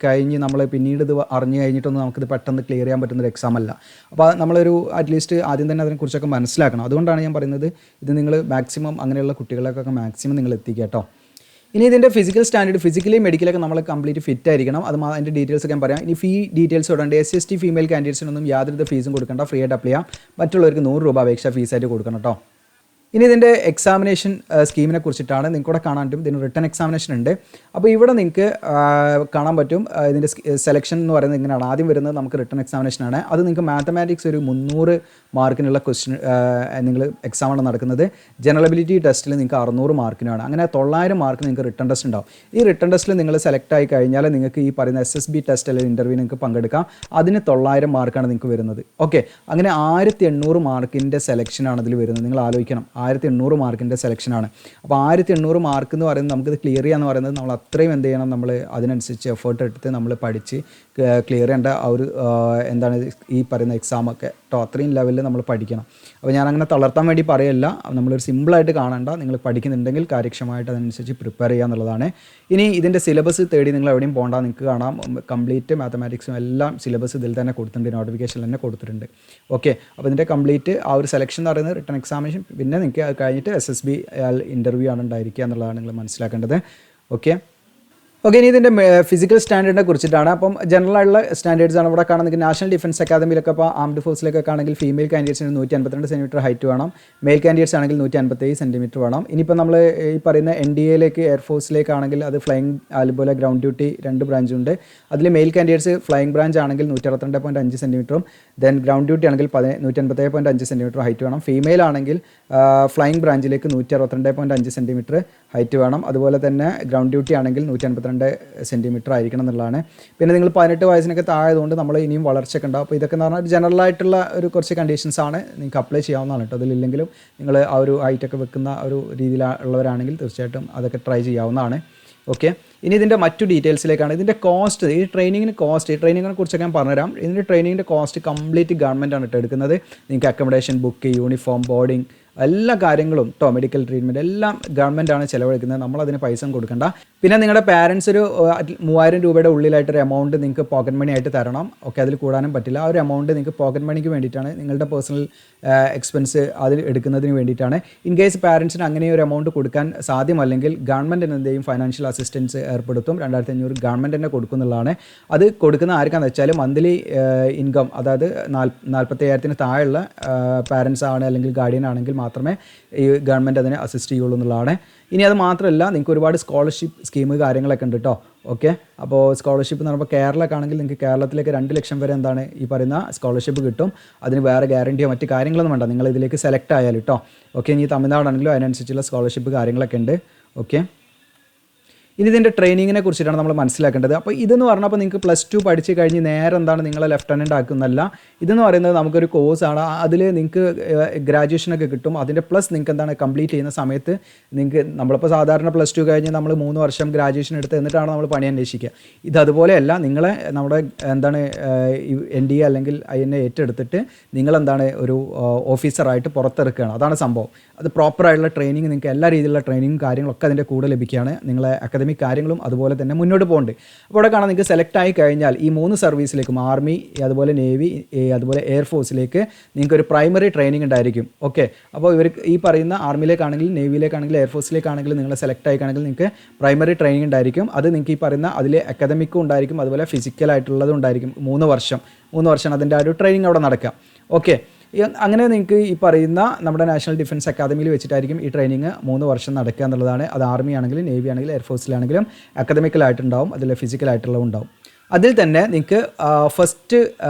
കഴിഞ്ഞ് നമ്മൾ പിന്നീട് ഇത് അറിഞ്ഞു കഴിഞ്ഞിട്ടൊന്നും നമുക്കിത് പെട്ടെന്ന് ക്ലിയർ ചെയ്യാൻ പറ്റുന്നൊരു എക്സാം അല്ല. അപ്പോൾ നമ്മളൊരു അറ്റ്ലീസ്റ്റ് ആദ്യം തന്നെ അതിനെക്കുറിച്ചൊക്കെ മനസ്സിലാക്കണം. അതുകൊണ്ടാണ് ഞാൻ പറയുന്നത് ഇത് നിങ്ങൾ മാക്സിമം അങ്ങനെയുള്ള കുട്ടികളെയൊക്കെ മാക്സിമം നിങ്ങൾ എത്തിക്കുക കേട്ടോ. ഇനി ഇതിൻ്റെ ഫിസിക്കൽ സ്റ്റാൻഡേർഡ്, ഫിസിക്കലി മെഡിക്കലൊക്കെ നമ്മൾ കംപ്ലീറ്റ് ഫിറ്റ് ആയിരിക്കണം. അതിൻ്റെ ഡീറ്റെയിൽസ് ഒക്കെ ഞാൻ പറയാം. ഇനി ഫീ ഡീറ്റെയിൽസ് ഇടേണ്ട, SC/ST ഫീമെയിൽ കാൻഡിഡേറ്റ്സിനൊന്നും യാതൊരു ഫീസും കൊടുക്കേണ്ട, ഫ്രീ ആയിട്ട് അപ്ലൈ ചെയ്യാം. മറ്റുള്ളവർക്ക് 100 രൂപ അപേക്ഷ ഫീസായിട്ട് കൊടുക്കണം കേട്ടോ. ഇനി ഇതിൻ്റെ എക്സാമിനേഷൻ സ്കീമിനെ കുറിച്ചിട്ടാണ്. നിങ്ങൾക്കിവിടെ കാണാൻ പറ്റും, ഇതിന് റിട്ടൺ എക്സാമിനേഷൻ ഉണ്ട്. അപ്പോൾ ഇവിടെ നിങ്ങൾക്ക് കാണാൻ പറ്റും ഇതിൻ്റെ സെലക്ഷൻ എന്ന് പറയുന്നത് ഇങ്ങനെയാണ്. ആദ്യം വരുന്നത് നമുക്ക് റിട്ടൺ എക്സാമിനേഷനാണ്. അത് നിങ്ങൾക്ക് മാത്തമാറ്റിക്സ് ഒരു 300 മാർക്കിനുള്ള ക്വസ്റ്റ്യൻ നിങ്ങൾ എക്സാമാണ് നടക്കുന്നത്. ജനറൽ എബിലിറ്റി ടെസ്റ്റിൽ നിങ്ങൾക്ക് 600 മാർക്കിനാണ്. അങ്ങനെ 900 മാർക്ക് നിങ്ങൾക്ക് റിട്ടൺ ടെസ്റ്റ് ഉണ്ടാവും. ഈ റിട്ടൺ ടെസ്റ്റിൽ നിങ്ങൾ സെലക്ട് ആയി കഴിഞ്ഞാൽ നിങ്ങൾക്ക് ഈ പറയുന്ന SSB ടെസ്റ്റ് അല്ലെങ്കിൽ ഇൻ്റർവ്യൂ നിങ്ങൾക്ക് പങ്കെടുക്കാം. അതിന് 900 മാർക്കാണ് നിങ്ങൾക്ക് വരുന്നത്. ഓക്കെ, അങ്ങനെ 1800 മാർക്കിൻ്റെ സെലക്ഷനാണ് ഇതിൽ വരുന്നത്. നിങ്ങൾ ആലോചിക്കണം, 1800 മാർക്കിൻ്റെ സെലക്ഷനാണ്. അപ്പോൾ 1800 മാർക്ക് എന്ന് പറയുന്നത് നമുക്കിത് ക്ലിയർ ചെയ്യാന്ന് പറയുന്നത് നമ്മൾ അത്രയും എന്ത് ചെയ്യണം, നമ്മൾ അതിനനുസരിച്ച് എഫേർട്ട് എടുത്ത് നമ്മൾ പഠിച്ച് ക്ലിയർ ചെയ്യേണ്ട ആ ഒരു എന്താണ് ഈ പറയുന്ന എക്സാമൊക്കെ കേട്ടോ. അത്രയും ലെവലിൽ നമ്മൾ പഠിക്കണം. അപ്പോൾ ഞാൻ അങ്ങനെ തളർത്താൻ വേണ്ടി പറയല്ല, നമ്മളൊരു സിമ്പിളായിട്ട് കാണണ്ട. നിങ്ങൾ പഠിക്കുന്നുണ്ടെങ്കിൽ കാര്യക്ഷമമായിട്ട് അതനുസരിച്ച് പ്രിപ്പയർ ചെയ്യുക എന്നുള്ളതാണ്. ഇനി ഇതിൻ്റെ സിലബസ് തേടി നിങ്ങൾ എവിടെയും പോകണ്ട. നിങ്ങൾക്ക് കാണാം കംപ്ലീറ്റ് മാത്തമാറ്റിക്സും എല്ലാം സിലബസ് ഇതിൽ തന്നെ കൊടുത്തിട്ടുണ്ട്, നോട്ടിഫിക്കേഷനിൽ തന്നെ കൊടുത്തിട്ടുണ്ട്. ഓക്കെ, അപ്പോൾ ഇതിൻ്റെ കംപ്ലീറ്റ് ആ ഒരു സെലക്ഷൻ എന്ന് പറയുന്നത് റിട്ടൺ എക്സാമിനേഷൻ, പിന്നെ നിങ്ങൾക്ക് അത് കഴിഞ്ഞിട്ട് SSB ഇൻ്റർവ്യൂ ആണ് ഉണ്ടായിരിക്കുക എന്നുള്ളതാണ് നിങ്ങൾ മനസ്സിലാക്കേണ്ടത്. ഓക്കെ, ഇനി ഇതിൻ്റെ ഫിസിക്കൽ സ്റ്റാൻഡേർഡിനെ കുറിച്ചിട്ടാണ്. അപ്പം ജനറൽ ആയിട്ടുള്ള സ്റ്റാൻഡേർഡ്സ് ആണ് ഇവിടെ കാണുന്നത്. നാഷണൽ ഡിഫൻസ് അക്കാദമിയിലൊക്കെ ഇപ്പോൾ ആംഡ് ഫോഴ്സിലേക്കൊക്കെ ആണെങ്കിൽ ഫീമെയിൽ കാൻഡിഡേറ്റ്സിന് 152 സെൻറ്റിമീറ്റർ ഹൈറ്റ് വേണം, മെയിൽ കാൻഡിഡേറ്റ്സ് ആണെങ്കിൽ 157 സെൻറ്റിമീറ്റർ വേണം. ഇനിയിപ്പോൾ നമ്മൾ ഈ പറയുന്ന NDAയിലേക്ക് എയർഫോഴ്സിലേക്കാണെങ്കിൽ അത് ഫ്ലൈയിങ് അതുപോലെ ഗ്രൗണ്ട് ഡ്യൂട്ടി 2 ബ്രാഞ്ചുണ്ട്. അതിൽ മെയിൽ കാൻഡിഡേറ്റ്സ് ഫ്ലൈയിങ് ബ്രാഞ്ച് ആണെങ്കിൽ 162.5 സെൻറ്റിമീറ്ററും ദെൻ ഗ്രൗണ്ട് ഡ്യൂട്ടി ആണെങ്കിൽ 157.5 സെൻറ്റിമീറ്റർ ഹൈറ്റ് വേണം. ഫീമെയിൽ ആണെങ്കിൽ ഫ്ലൈയിങ് ബ്രാഞ്ചിലേക്ക് 162.5 സെൻറ്റിമീറ്റർ ഹൈറ്റ് വേണം. അതുപോലെ തന്നെ ഗ്രൗണ്ട് ഡ്യൂട്ടി ആണെങ്കിൽ 152 സെൻറ്റിമീറ്റർ ആയിരിക്കണം എന്നുള്ളതാണ്. പിന്നെ നിങ്ങൾ 18 വയസ്സിനൊക്കെ താഴെതുകൊണ്ട് നമ്മൾ ഇനിയും വളർച്ചയൊക്കെ ഉണ്ടാവും. അപ്പോൾ ഇതൊക്കെ എന്ന് പറഞ്ഞാൽ ജനറൽ ആയിട്ടുള്ള ഒരു കുറച്ച് കണ്ടീഷൻസ് ആണ്, നിങ്ങൾക്ക് അപ്ലൈ ചെയ്യാവുന്നതാണ് കേട്ടോ. അതിലില്ലെങ്കിലും നിങ്ങൾ ആ ഒരു ഹൈറ്റൊക്കെ വെക്കുന്ന ഒരു രീതിയിലുള്ളവരാണെങ്കിൽ തീർച്ചയായിട്ടും അതൊക്കെ ട്രൈ ചെയ്യാവുന്നതാണ്. ഓക്കെ, ഇനി ഇതിൻ്റെ മറ്റു ഡീറ്റെയിൽസിലേക്കാണ്. ഇതിൻ്റെ കോസ്റ്റ്, ഈ ട്രെയിനിങ്ങിന് കുറിച്ചൊക്കെ ഞാൻ പറഞ്ഞുതരാം. ഇതിൻ്റെ ട്രെയിനിങ്ങിൻ്റെ കോസ്റ്റ് കംപ്ലീറ്റ് ഗവൺമെൻറ് ആണ് എടുക്കുന്നത്. നിങ്ങൾക്ക് അക്കോമഡേഷൻ, ബുക്ക്, യൂണിഫോം, ബോർഡിംഗ്, എല്ലാ കാര്യങ്ങളും കേട്ടോ, മെഡിക്കൽ ട്രീറ്റ്മെൻറ്റ് എല്ലാം ഗവൺമെൻറ്റാണ് ചിലവഴിക്കുന്നത്, നമ്മളതിന് പൈസ കൊടുക്കണ്ട. പിന്നെ നിങ്ങളുടെ പാരൻസ് ഒരു 3000 രൂപയുടെ ഉള്ളിലായിട്ടൊരു എമൗണ്ട് നിങ്ങൾക്ക് പോക്കറ്റ് മണി ആയിട്ട് തരണം. ഓക്കെ, അതിൽ കൂടാനും പറ്റില്ല. ആ ഒരു എമൗണ്ട് നിങ്ങൾക്ക് പോക്കറ്റ് മണിക്ക് വേണ്ടിയിട്ടാണ്, നിങ്ങളുടെ പേഴ്സണൽ എക്സ്പെൻസ് അതിൽ എടുക്കുന്നതിന് വേണ്ടിയിട്ടാണ്. ഇൻ കേസ് പാരൻസിന് അങ്ങനെ ഒരു എമൗണ്ട് കൊടുക്കാൻ സാധ്യമല്ലെങ്കിൽ ഗവൺമെൻറ്റിന് എന്തെയും ഫൈനാൻഷ്യൽ അസിസ്റ്റൻസ് ഏർപ്പെടുത്തും. 2500 ഗവൺമെൻറ് തന്നെ കൊടുക്കുന്നുള്ളതാണ്. അത് കൊടുക്കുന്ന ആർക്കാണെന്ന് വെച്ചാൽ മന്ത്ലി ഇൻകം, അതായത് 45,000 താഴെയുള്ള പാരൻസ് ആണ് അല്ലെങ്കിൽ ഗാർഡിയൻ ആണെങ്കിൽ മാത്രമേ ഈ ഗവൺമെൻറ് അതിനെ അസിസ്റ്റ് ചെയ്യുള്ളൂ എന്നുള്ളതാണ്. ഇനി അത് മാത്രമല്ല, നിങ്ങൾക്ക് ഒരുപാട് സ്കോളർഷിപ്പ് സ്കീം കാര്യങ്ങളൊക്കെ ഉണ്ട് കേട്ടോ. ഓക്കെ, അപ്പോൾ സ്കോളർഷിപ്പ് എന്ന് പറയുമ്പോൾ കേരളമൊക്കെ ആണെങ്കിൽ നിങ്ങൾക്ക് കേരളത്തിലേക്ക് 2 ലക്ഷം വരെ എന്താണ് ഈ പറയുന്ന സ്കോളർഷിപ്പ് കിട്ടും. അതിന് വേറെ ഗ്യാരണ്ടിയോ മറ്റ് കാര്യങ്ങളൊന്നും വേണ്ട, നിങ്ങൾ ഇതിലേക്ക് സെലക്ട് ആയാൽ കേട്ടോ. ഓക്കെ, ഇനി തമിഴ്നാടാണെങ്കിലും അതിനനുസരിച്ചുള്ള സ്കോളർഷിപ്പ് കാര്യങ്ങളൊക്കെ ഉണ്ട്. ഓക്കെ, ഇനി ഇതിൻ്റെ ട്രെയിനിങ്ങിനെ കുറിച്ചിട്ടാണ് നമ്മൾ മനസ്സിലാക്കേണ്ടത്. അപ്പോൾ ഇതെന്ന് പറഞ്ഞപ്പോൾ നിങ്ങൾക്ക് +2 പഠിച്ച് കഴിഞ്ഞ് നേരെ എന്താണ് നിങ്ങളെ ലെഫ്റ്റനൻ്റ് ആക്കുന്നതല്ല. ഇതെന്ന് പറയുന്നത് നമുക്കൊരു കോഴ്സാണ്. അതിൽ നിങ്ങൾക്ക് ഗ്രാജുവേഷനൊക്കെ കിട്ടും. അതിൻ്റെ പ്ലസ് നിങ്ങൾക്ക് എന്താണ് കംപ്ലീറ്റ് ചെയ്യുന്ന സമയത്ത് നിങ്ങൾക്ക്, നമ്മളിപ്പോൾ സാധാരണ +2 കഴിഞ്ഞ് നമ്മൾ 3 വർഷം ഗ്രാജുവേഷൻ എടുത്ത് എന്നിട്ടാണ് നമ്മൾ പണി അന്വേഷിക്കുക. ഇതതുപോലെയല്ല, നിങ്ങളെ നമ്മുടെ എന്താണ് NDA അല്ലെങ്കിൽ INA ഏറ്റെടുത്തിട്ട് നിങ്ങളെന്താണ് ഒരു ഓഫീസറായിട്ട് പുറത്തിറക്കുകയാണ്. അതാണ് സംഭവം. അത് പ്രോപ്പറായിട്ടുള്ള ട്രെയിനിങ്, നിങ്ങൾക്ക് എല്ലാ രീതിയിലുള്ള ട്രെയിനിങ്ങും കാര്യങ്ങളൊക്കെ അതിൻ്റെ കൂടെ ലഭിക്കുകയാണ്. നിങ്ങളെ അക്കാദമിക് കാര്യങ്ങളും അതുപോലെ തന്നെ മുന്നോട്ട് പോകുന്നുണ്ട്. അപ്പോൾ അവിടെ കാണാൻ നിങ്ങൾക്ക് സെലക്ട് ആയി കഴിഞ്ഞാൽ ഈ 3 സർവീസിലേക്കും, ആർമി, അതുപോലെ നേവി, അതുപോലെ എയർഫോഴ്സിലേക്ക് നിങ്ങൾക്ക് ഒരു പ്രൈമറി ട്രെയിനിങ് ഉണ്ടായിരിക്കും. ഓക്കെ, അപ്പോൾ ഇവർക്ക് ഈ പറയുന്ന ആർമിയിലേക്കാണെങ്കിൽ, നേവിയിലേക്കാണെങ്കിൽ, എയർഫോഴ്സിലേക്കാണെങ്കിൽ നിങ്ങൾ സെലക്ട് ആയിക്കാണെങ്കിൽ നിങ്ങൾക്ക് പ്രൈമറി ട്രെയിനിങ് ഉണ്ടായിരിക്കും. അത് നിങ്ങൾക്ക് ഈ പറയുന്ന അതിൽ അക്കാദമിക്കും ഉണ്ടായിരിക്കും, അതുപോലെ ഫിസിക്കലായിട്ടുള്ളതും ഉണ്ടായിരിക്കും. 3 വർഷം അതിൻ്റെ ആ ഒരു ട്രെയിനിങ് അവിടെ നടക്കുക. ഓക്കെ, അങ്ങനെ നിങ്ങൾക്ക് ഈ പറയുന്ന നമ്മുടെ നാഷണൽ ഡിഫൻസ് അക്കാദമിയിൽ വെച്ചിട്ടായിരിക്കും ഈ ട്രെയിനിങ് 3 വർഷം നടക്കുക എന്നുള്ളതാണ്. അത് ആർമി ആണെങ്കിലും നേവി ആണെങ്കിലും എയർഫോഴ്സിലാണെങ്കിലും അക്കാദമിക്കലായിട്ടുണ്ടാവും, അതിൽ ഫിസിക്കലായിട്ടുള്ളതും ഉണ്ടാവും. അതിൽ തന്നെ നിങ്ങൾക്ക് ഫസ്റ്റ്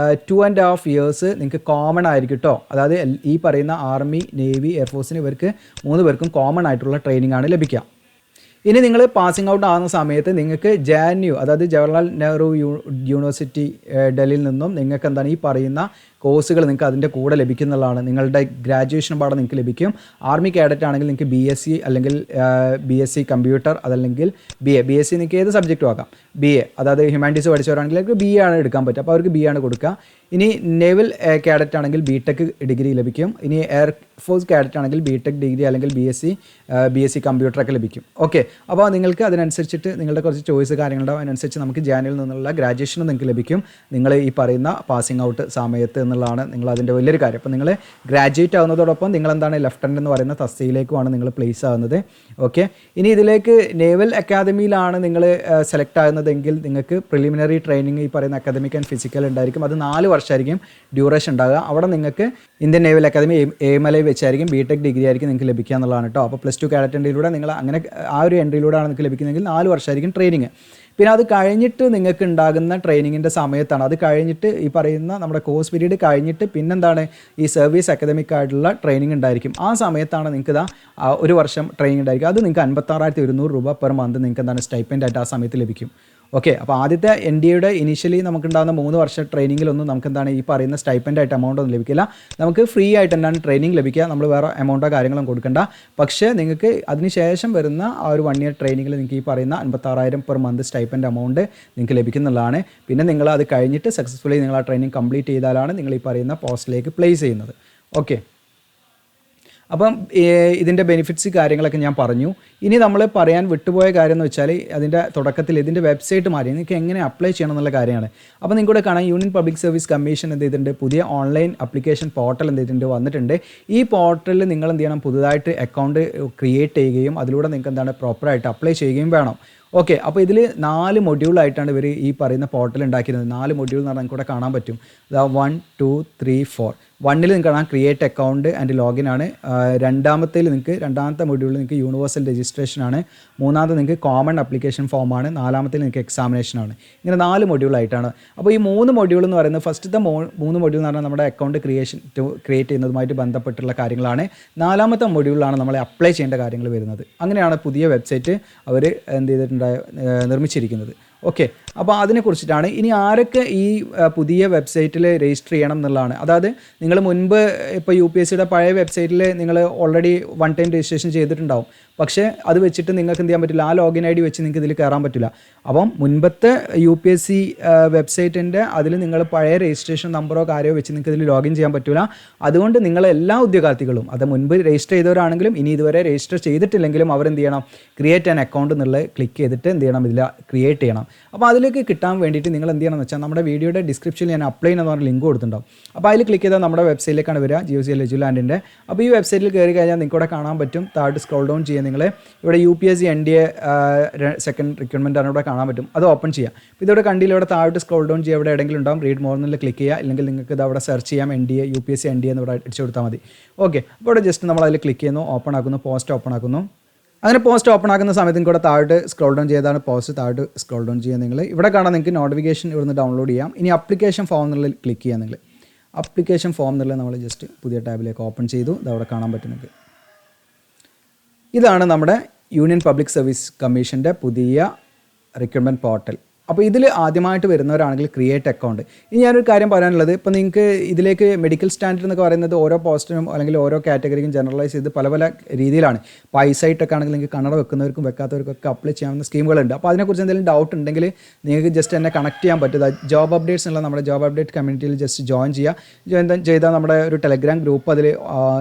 2.5 ഇയേഴ്സ് നിങ്ങൾക്ക് കോമൺ ആയിരിക്കും കേട്ടോ. അതായത് ഈ പറയുന്ന ആർമി, നേവി, എയർഫോഴ്സിന് ഇവർക്ക് 3 പേർക്കും കോമൺ ആയിട്ടുള്ള ട്രെയിനിങ് ആണ് ലഭിക്കുക. ഇനി നിങ്ങൾ പാസിംഗ് ഔട്ട് ആകുന്ന സമയത്ത് നിങ്ങൾക്ക് JNU, അതായത് ജവഹർലാൽ നെഹ്റു യൂണിവേഴ്സിറ്റി ഡൽഹിയിൽ നിന്നും നിങ്ങൾക്ക് എന്താണ് ഈ പറയുന്ന കോഴ്സുകൾ നിങ്ങൾക്ക് അതിൻ്റെ കൂടെ ലഭിക്കുന്നുള്ളതാണ്. നിങ്ങളുടെ ഗ്രാജുവേഷൻ പാടെ നിങ്ങൾക്ക് ലഭിക്കും. ആർമി കാഡറ്റ് ആണെങ്കിൽ നിങ്ങൾക്ക് BSc അല്ലെങ്കിൽ BSc കമ്പ്യൂട്ടർ, അതല്ലെങ്കിൽ BSc നിങ്ങൾക്ക് ഏത് സബ്ജക്റ്റും ആക്കാം. BA, അതായത് ഹ്യൂമാനിറ്റീസ് പഠിച്ചവരാണെങ്കിൽ അവർക്ക് BA ആണ് എടുക്കാൻ പറ്റുക, അപ്പോൾ അവർക്ക് BA ആണ് കൊടുക്കുക. ഇനി നേവൽ കാഡറ്റ് ആണെങ്കിൽ BTech ഡിഗ്രി ലഭിക്കും. ഇനി എയർഫോഴ്സ് കാഡറ്റ് ആണെങ്കിൽ BTech ഡിഗ്രി അല്ലെങ്കിൽ BSc കമ്പ്യൂട്ടറൊക്കെ ലഭിക്കും. ഓക്കെ, അപ്പോൾ നിങ്ങൾക്ക് അതിനനുസരിച്ചിട്ട് നിങ്ങളുടെ കുറച്ച് ചോയ്സ് കാര്യങ്ങളുണ്ടാവും. അതിനനുസരിച്ച് നമുക്ക് JNUവിൽ നിന്നുള്ള ഗ്രാജുവേഷനും നിങ്ങൾക്ക് ലഭിക്കും നിങ്ങൾ ഈ പറയുന്ന പാസിംഗ് ഔട്ട് സമയത്ത് എന്നുള്ളതാണ് നിങ്ങൾ അതിൻ്റെ വലിയൊരു കാര്യം. അപ്പോൾ നിങ്ങൾ ഗ്രാജുവേറ്റ് ആവുന്നതോടൊപ്പം നിങ്ങളെന്താണ് ലെഫ്റ്റനൻ്റ് എന്ന് പറയുന്ന തസ്തികയിലേക്കുമാണ് നിങ്ങൾ പ്ലേസ് ആകുന്നത്. ഓക്കെ, ഇനി ഇതിലേക്ക് നേവൽ അക്കാദമിയിലാണ് നിങ്ങൾ സെലക്ട് ആകുന്നതെങ്കിൽ നിങ്ങൾക്ക് പ്രിലിമിനറി ട്രെയിനിങ് ഈ പറയുന്ന അക്കാദമിക് ആൻഡ് ഫിസിക്കൽ ഉണ്ടായിരിക്കും. അത് 4 വർഷമായിരിക്കും ഡ്യൂറേഷൻ ഉണ്ടാകുക. അവിടെ നിങ്ങൾക്ക് ഇന്ത്യൻ നേവൽ അക്കാദമി ഏമലൈ വെച്ചായിരിക്കും BTech ഡിഗ്രി ആയിരിക്കും നിങ്ങൾക്ക് ലഭിക്കുക എന്നുള്ളതാണ് കേട്ടോ. അപ്പോൾ +2 കാഡറ്റ് എൻട്രിയിലൂടെ നിങ്ങൾ അങ്ങനെ ആ ഒരു എൻട്രിയിലൂടെയാണ് നിങ്ങൾക്ക് ലഭിക്കുന്നതെങ്കിൽ 4 വർഷമായിരിക്കും ട്രെയിനിങ്. പിന്നെ അത് കഴിഞ്ഞിട്ട് നിങ്ങൾക്ക് ഉണ്ടാകുന്ന ട്രെയിനിങ്ങിൻ്റെ സമയത്താണ്, അത് കഴിഞ്ഞിട്ട് ഈ പറയുന്ന നമ്മുടെ കോഴ്സ് പീരീഡ് കഴിഞ്ഞിട്ട് പിന്നെന്താണ് ഈ സർവീസ് അക്കാദമിക് ആയിട്ടുള്ള ട്രെയിനിങ് ഉണ്ടായിരിക്കും. ആ സമയത്താണ് നിങ്ങൾക്ക് 1 വർഷം ട്രെയിനിങ് ഉണ്ടായിരിക്കും. അത് നിങ്ങൾക്ക് 56,200 രൂപ പെർ മന്ത് നിങ്ങൾക്ക് എന്താണ് സ്റ്റൈപ്പൻഡ് ആയിട്ട് ആ സമയത്ത് ലഭിക്കും. ഓക്കെ, അപ്പോൾ ആദ്യത്തെ NDAയുടെ ഇനീഷ്യലി നമുക്കുണ്ടാകുന്ന 3 വർഷ ട്രെയിനിങ്ങിലൊന്നും നമുക്ക് എന്താണ് ഈ പറയുന്ന സ്റ്റൈപ്പൻഡ് ആയിട്ട് എമൗണ്ട് ഒന്നും ലഭിക്കില്ല. നമുക്ക് ഫ്രീ ആയിട്ട് തന്നെയാണ് ട്രെയിനിങ് ലഭിക്കുക. നമ്മൾ വേറെ എമൗണ്ടോ കാര്യങ്ങളും കൊടുക്കണ്ട. പക്ഷേ നിങ്ങൾക്ക് അതിനുശേഷം വരുന്ന ആ ഒരു 1 ഇയർ ട്രെയിനിങ്ങിൽ നിങ്ങൾക്ക് ഈ പറയുന്ന 56,000 പെർ മന്ത് സ്റ്റൈപ്പൻഡ് എമൗണ്ട് നിങ്ങൾക്ക് ലഭിക്കുന്നുള്ളതാണ്. പിന്നെ നിങ്ങൾ അത് കഴിഞ്ഞിട്ട് സക്സസ്ഫുള്ളി നിങ്ങൾ ആ ട്രെയിനിങ് കംപ്ലീറ്റ് ചെയ്താലാണ് നിങ്ങൾ ഈ പറയുന്ന പോസ്റ്റിലേക്ക് പ്ലേസ് ചെയ്യുന്നത്. ഓക്കെ, അപ്പം ഇതിൻ്റെ ബെനിഫിറ്റ്സ് കാര്യങ്ങളൊക്കെ ഞാൻ പറഞ്ഞു. ഇനി നമ്മൾ പറയാൻ വിട്ടുപോയ കാര്യം എന്ന് വെച്ചാൽ അതിൻ്റെ തുടക്കത്തിൽ ഇതിൻ്റെ വെബ്സൈറ്റ് മാറി, നിങ്ങൾക്ക് എങ്ങനെ അപ്ലൈ ചെയ്യണം എന്നുള്ള കാര്യമാണ്. അപ്പോൾ നിങ്ങൾക്കൂടെ കാണാം യൂണിയൻ പബ്ലിക് സർവീസ് കമ്മീഷൻ എന്ത് ചെയ്തിട്ടുണ്ട്, പുതിയ ഓൺലൈൻ അപ്ലിക്കേഷൻ പോർട്ടൽ എന്ത് ചെയ്തിട്ടുണ്ട് വന്നിട്ടുണ്ട്. ഈ പോർട്ടലിൽ നിങ്ങൾ എന്ത് ചെയ്യണം, പുതുതായിട്ട് അക്കൗണ്ട് ക്രിയേറ്റ് ചെയ്യുകയും അതിലൂടെ നിങ്ങൾക്ക് എന്താണ് പ്രോപ്പറായിട്ട് അപ്ലൈ ചെയ്യുകയും വേണം. ഓക്കെ, അപ്പോൾ ഇതിൽ 4 മൊഡ്യൂളായിട്ടാണ് ഇവർ ഈ പറയുന്ന പോർട്ടൽ ഉണ്ടാക്കിയിരുന്നത്. 4 മൊഡ്യൂൾ എന്ന് പറഞ്ഞാൽ നിങ്ങൾക്ക് ഇവിടെ കാണാൻ പറ്റും. 1, 2, 3, 4. 1ൽ നിങ്ങൾക്ക് കാണാം ക്രിയേറ്റ് അക്കൗണ്ട് ആൻഡ് ലോഗിൻ ആണ്. രണ്ടാമത്തെ മൊഡ്യൂളിൽ നിങ്ങൾക്ക് യൂണിവേഴ്സൽ രജിസ്ട്രേഷൻ ആണ്. മൂന്നാമത്തെ നിങ്ങൾക്ക് കോമൺ അപ്ലിക്കേഷൻ ഫോം ആണ്. 4ാമത്തിൽ നിങ്ങൾക്ക് എക്സാമിനേഷൻ ആണ്. ഇങ്ങനെ 4 മൊഡ്യൂളായിട്ടാണ്. അപ്പോൾ ഈ 3 മൊഡ്യൂൾ എന്ന് പറയുന്നത് ഫസ്റ്റത്തെ 3 മൊഡ്യൂൾ എന്ന് പറഞ്ഞാൽ നമ്മുടെ അക്കൗണ്ട് ക്രിയേറ്റ് ചെയ്യുന്നതുമായിട്ട് ബന്ധപ്പെട്ടുള്ള കാര്യങ്ങളാണ്. 4ാമത്തെ മൊഡ്യൂളിലാണ് നമ്മൾ അപ്ലൈ ചെയ്യേണ്ട കാര്യങ്ങൾ വരുന്നത്. അങ്ങനെയാണ് പുതിയ വെബ്സൈറ്റ് അവർ എന്ത് ചെയ്തിട്ടുണ്ട് നിർമ്മിച്ചിരിക്കുന്നത്. ഓക്കെ, അപ്പോൾ അതിനെക്കുറിച്ചിട്ടാണ്. ഇനി ആരൊക്കെ ഈ പുതിയ വെബ്സൈറ്റിൽ രജിസ്റ്റർ ചെയ്യണം എന്നുള്ളതാണ്. അതായത് നിങ്ങൾ മുൻപ് ഇപ്പോൾ UPSCയുടെ പഴയ വെബ്സൈറ്റിൽ നിങ്ങൾ ഓൾറെഡി 1 ടൈം രജിസ്ട്രേഷൻ ചെയ്തിട്ടുണ്ടാവും. പക്ഷേ അത് വെച്ചിട്ട് നിങ്ങൾക്ക് എന്ത് ചെയ്യാൻ പറ്റില്ല, ആ ലോഗിൻ ID വെച്ച് നിങ്ങൾക്ക് ഇതിൽ കയറാൻ പറ്റില്ല. അപ്പം മുൻപത്തെ UPSC വെബ്സൈറ്റിൻ്റെ അതിൽ നിങ്ങൾ പഴയ രജിസ്ട്രേഷൻ നമ്പറോ കാര്യമോ വെച്ച് നിങ്ങൾക്ക് ഇതിൽ ലോഗിൻ ചെയ്യാൻ പറ്റില്ല. അതുകൊണ്ട് നിങ്ങൾ എല്ലാ ഉദ്യോഗാർത്ഥികളും അത് മുൻപ് രജിസ്റ്റർ ചെയ്തവരാണെങ്കിലും ഇനി ഇതുവരെ രജിസ്റ്റർ ചെയ്തിട്ടില്ലെങ്കിലും അവരെന്ത് ചെയ്യണം, ക്രിയേറ്റ് ആൻ അക്കൗണ്ട് എന്നുള്ളത് ക്ലിക്ക് ചെയ്തിട്ട് എന്ത് ചെയ്യണം, ഇതിൽ ക്രിയേറ്റ് ചെയ്യണം. അപ്പോൾ അതിലേക്ക് കിട്ടാൻ വേണ്ടിയിട്ട് നിങ്ങൾ എന്ത് ചെയ്യണം എന്ന് വെച്ചാൽ നമ്മുടെ വീഡിയോയുടെ ഡിസ്ക്രിപ്ഷനിൽ ഞാൻ അപ്ലൈ എന്ന് പറഞ്ഞ ലിങ്ക് കൊടുത്തിട്ടുണ്ടാവും. അപ്പോൾ അതിൽ ക്ലിക്ക് ചെയ്താൽ നമ്മുടെ വെബ്സൈറ്റിലേക്കാണ് വരിക, GOCL എജുലാൻഡിൻ്റെ. അപ്പോൾ ഈ വെബ്സൈറ്റിൽ കയറി കഴിഞ്ഞാൽ നിങ്ങൾക്ക് ഇവിടെ കാണാൻ പറ്റും, താഴോട്ട് സ്ക്രോൾ ഡൗൺ ചെയ്യാൻ നിങ്ങൾ ഇവിടെ UPSC NDA സെക്കൻഡ് റിക്രൂട്ട്മെൻ്റ് ആണ് ഇവിടെ കാണാൻ പറ്റും. അത് ഓപ്പൺ ചെയ്യാം. അപ്പോൾ ഇതോടെ കണ്ടില്ല, ഇവിടെ താഴോട്ട് സ്ക്രോൾ ഡൗൺ ചെയ്യുക, ഇവിടെ എവിടെയെങ്കിലും ഉണ്ടാവും റീഡ് മോർ എന്നുള്ള ക്ലിക്ക് ചെയ്യുക. അല്ലെങ്കിൽ നിങ്ങൾക്ക് ഇത് അവിടെ സെർച്ച് ചെയ്യാം UPSC NDA എന്ന് ഇവിടെ അടിച്ചു കൊടുത്താൽ മതി. ഓക്കെ, അപ്പോൾ ഇവിടെ ജസ്റ്റ് നമ്മൾ അതിൽ ക്ലിക്ക് ചെയ്യുന്നു, ഓപ്പൺ ആക്കുന്നു, പോസ്റ്റ് ഓപ്പൺ ആക്കുന്നു. അങ്ങനെ പോസ്റ്റ് ഓപ്പൺ ആക്കുന്ന സമയത്ത് നിങ്ങൾക്ക് ഇവിടെ താഴോട്ട് സ്ക്രോൾ ഡൗൺ ചെയ്താണ് പോസ്റ്റ്, താഴോട്ട് സ്ക്രോൾ ഡൗൺ ചെയ്യുക. നിങ്ങൾ ഇവിടെ കാണാൻ നിങ്ങൾക്ക് നോട്ടിഫിക്കേഷൻ ഇവിടുന്ന് ഡൗൺലോഡ് ചെയ്യാം. ഇനി അപ്ലിക്കേഷൻ ഫോം എന്നുള്ള ക്ലിക്ക് ചെയ്യുക. നിങ്ങൾ അപ്ലിക്കേഷൻ ഫോം എന്നുള്ളത് നമ്മൾ ജസ്റ്റ് പുതിയ ടാബിലേക്ക് ഓപ്പൺ ചെയ്തു. ഇത് അവിടെ കാണാൻ പറ്റും നിങ്ങൾക്ക്. ഇതാണ് നമ്മുടെ യൂണിയൻ പബ്ലിക് സർവീസ് കമ്മീഷൻ്റെ പുതിയ റിക്രൂട്ട്മെൻറ്റ് പോർട്ടൽ. അപ്പോൾ ഇതിൽ ആദ്യമായിട്ട് വരുന്നവരാണെങ്കിൽ ക്രിയേറ്റ് അക്കൗണ്ട്. ഇനി ഞാനൊരു കാര്യം പറയാനുള്ളത്, ഇപ്പോൾ നിങ്ങൾക്ക് ഇതിലേക്ക് മെഡിക്കൽ സ്റ്റാൻഡേർഡ് എന്നൊക്കെ പറയുന്നത് ഓരോ പോസ്റ്റിനും അല്ലെങ്കിൽ ഓരോ കാറ്റഗറിക്കും ജനറലൈസ് ചെയ്ത് പല പല രീതിയിലാണ്. ഇപ്പോൾ ഐസൈറ്റൊക്കെ ആണെങ്കിൽ നിങ്ങൾക്ക് കണ്ണട വെക്കുന്നവർക്കും വെക്കാത്തവർക്കൊക്കെ അപ്ലൈ ചെയ്യാവുന്ന സ്കീമുകളുണ്ട്. അപ്പോൾ അതിനെക്കുറിച്ച് എന്തെങ്കിലും ഡൗട്ട് ഉണ്ടെങ്കിൽ നിങ്ങൾക്ക് ജസ്റ്റ് എന്നെ കണക്ട് ചെയ്യാൻ പറ്റുക. ജോബ് അപ്ഡേറ്റ്സ് എന്നുള്ള നമ്മുടെ ജോബ് അപ്ഡേറ്റ് കമ്മ്യൂണിറ്റിയിൽ ജസ്റ്റ് ജോയിൻ ചെയ്താൽ നമ്മുടെ ഒരു ടെലഗ്രാം ഗ്രൂപ്പ് അതിൽ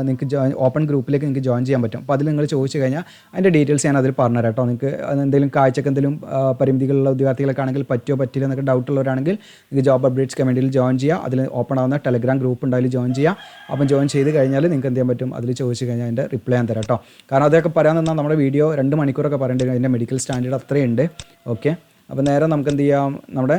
നിങ്ങൾക്ക് ഓപ്പൺ ഗ്രൂപ്പിലേക്ക് നിങ്ങൾക്ക് ജോയിൻ ചെയ്യാൻ പറ്റും. അപ്പോൾ അതിൽ നിങ്ങൾ ചോദിച്ചു കഴിഞ്ഞാൽ അതിൻ്റെ ഡീറ്റെയിൽസ് ഞാൻ അതിൽ പറഞ്ഞുതരാം കേട്ടോ. നിങ്ങൾക്ക് എന്തെങ്കിലും കാഴ്ചക്ക് എന്തെങ്കിലും പരിമിതികളുള്ള ഉദ്യോഗാർത്ഥികളൊക്കെ പറ്റിയോ പറ്റില്ല എന്നൊക്കെ ഡൗട്ട് ഉള്ളവരാണെങ്കിൽ നിങ്ങൾക്ക് ജോബ് അപ്ഡേറ്റ്സ് കമ്മ്യൂണിറ്റിയിൽ ജോയിൻ ചെയ്യുക. അതിൽ ഓപ്പൺ ആവുന്ന ടെലഗ്രാം ഗ്രൂപ്പ് ഉണ്ട്, അതിൽ ജോയിൻ ചെയ്യുക. അപ്പം ജോയിൻ ചെയ്ത് കഴിഞ്ഞാൽ നിങ്ങൾക്ക് എന്ത് ചെയ്യാൻ പറ്റും, അതിൽ ചോദിച്ചു കഴിഞ്ഞാൽ അതിൻ്റെ റിപ്ലൈ ഞാൻ തരാം കേട്ടോ. കാരണം അതൊക്കെ പറയാൻ നിന്നാൽ നമ്മുടെ വീഡിയോ 2 മണിക്കൂറൊക്കെ പറയേണ്ടി വരും. അതിൻ്റെ മെഡിക്കൽ സ്റ്റാൻഡേർഡ് അത്രയുണ്ട്. ഓക്കെ, അപ്പോൾ നേരെ നമുക്ക് എന്ത് ചെയ്യാം, നമ്മുടെ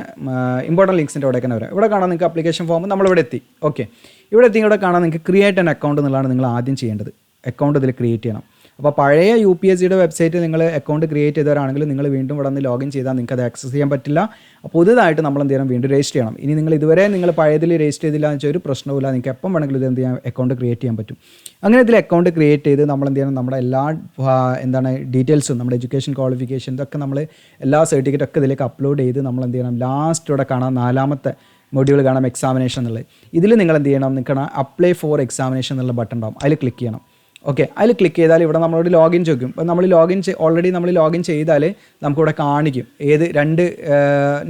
ഇമ്പോർട്ടൻറ്റ് ലിങ്ക്സിൻ്റെ അവിടെ തന്നെ വരാം. ഇവിടെ കാണാൻ നിങ്ങൾക്ക് അപ്ലിക്കേഷൻ ഫോം നമ്മളിവിടെ എത്തി. ഓക്കെ, ഇവിടെ എത്തി ഇവിടെ കാണാൻ നിങ്ങൾക്ക് ക്രിയേറ്റ് ആൻ അക്കൗണ്ട് എന്നുള്ളതാണ് നിങ്ങൾ ആദ്യം ചെയ്യേണ്ടത്. അക്കൗണ്ട് ഇതിൽ ക്രിയേറ്റ് ചെയ്യണം. അപ്പോൾ പഴയ UPSCയുടെ വെബ്സൈറ്റിൽ നിങ്ങൾ അക്കൗണ്ട് ക്രിയേറ്റ് ചെയ്തവരാണെങ്കിൽ നിങ്ങൾ വീണ്ടും ഇവിടെ നിന്ന് ലോഗിൻ ചെയ്താൽ നിങ്ങൾക്ക് അത് ആക്സസ് ചെയ്യാൻ പറ്റില്ല. പുതുതായിട്ട് നമ്മൾ എന്ത് ചെയ്യണം, വീണ്ടും രജിസ്റ്റർ ചെയ്യണം. ഇനി നിങ്ങൾ ഇതുവരെ നിങ്ങൾ പഴയതിൽ രജിസ്റ്റർ ചെയ്തില്ല എന്ന് വെച്ചാൽ ഒരു പ്രശ്നവുമില്ല, നിങ്ങൾക്ക് എപ്പം വേണമെങ്കിലും ഇത് എന്ത് ചെയ്യാം, അക്കൗണ്ട് ക്രിയേറ്റ് ചെയ്യാൻ പറ്റും. അങ്ങനെ ഇതിൽ അക്കൗണ്ട് ക്രിയേറ്റ് ചെയ്ത് നമ്മൾ എന്ത് ചെയ്യണം, നമ്മുടെ എല്ലാ ഡീറ്റെയിൽസും നമ്മുടെ എഡ്യൂക്കേഷൻ ക്വാളിഫിക്കേഷൻ ഇതൊക്കെ നമ്മൾ എല്ലാ സർട്ടിഫിക്കറ്റൊക്കെ ഇതിലേക്ക് അപ്ലോഡ് ചെയ്ത് നമ്മൾ എന്ത് ചെയ്യണം, ലാസ്റ്റ് ഇവിടെ കാണാം 4ാമത്തെ മൊഡ്യൂൾ കാണാം എക്സാമിനേഷൻ എന്നുള്ളത്. ഇതിൽ നിങ്ങൾ എന്ത് ചെയ്യണം, നിങ്ങൾക്ക് അപ്ലൈ ഫോർ എക്സാമിനേഷൻ എന്നുള്ള ബട്ടൺ ഉണ്ടാവും, അതിൽ ക്ലിക്ക് ചെയ്യണം. ഓക്കെ, അതിൽ ക്ലിക്ക് ചെയ്താൽ ഇവിടെ നമ്മളോട് ലോഗിൻ ചോദിക്കും. ഇപ്പോൾ നമ്മൾ ഓൾറെഡി നമ്മൾ ലോഗിൻ ചെയ്താൽ നമുക്കിവിടെ കാണിക്കും ഏത് 2